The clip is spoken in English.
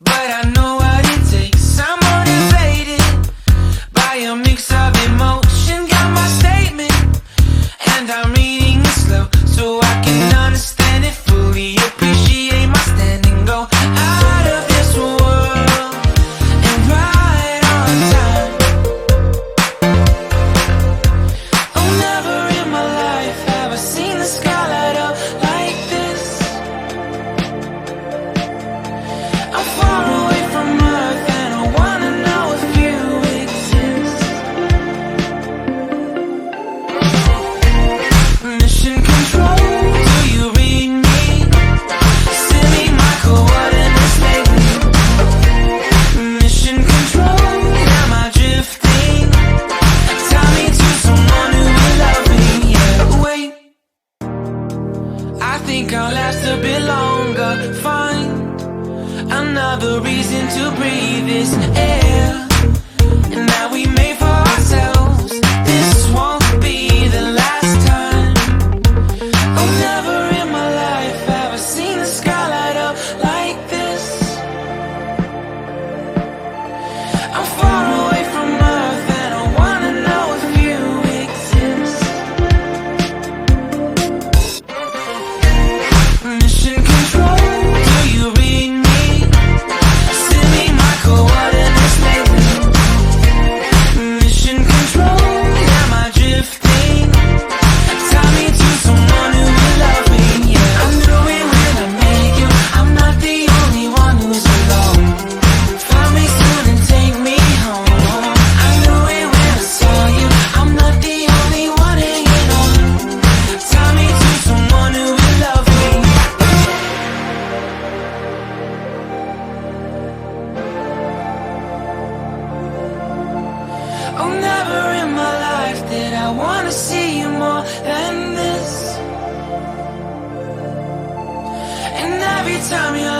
but I know what it takes. I'm motivated by a mix of emotion. Got my statement, and I'm reading it slow so I can understand it fully. Appreciate my standing, go out of this world and right on time. Oh, never in my life have I seen the sky light up like this. I'm far away from Earth and I wanna know if you exist. Mission control, do you read me? Send me my coordinates lately. Mission control, am I drifting? Tie me to someone who will love me. Yeah, wait, I think I'll last a bit longer. Find another reason to breathe this air, and that we made for ourselves. This won't be the last time. Oh, never in my life have I seen the sky light up like this. I'm far away from Earth and I wanna know if you exist. Mission control, do you read me? Send me my coordinates lately. Mission control, am I drifting? Tie me to someone who will love me. Yeah, I knew it when I met you. I'm not the only one who's alone. Find me soon and take me home. I knew it when I saw you. I'm not the only one hanging on. Tie me to someone who will love me. Oh, never in my life did I wanna see you more than this. And every time you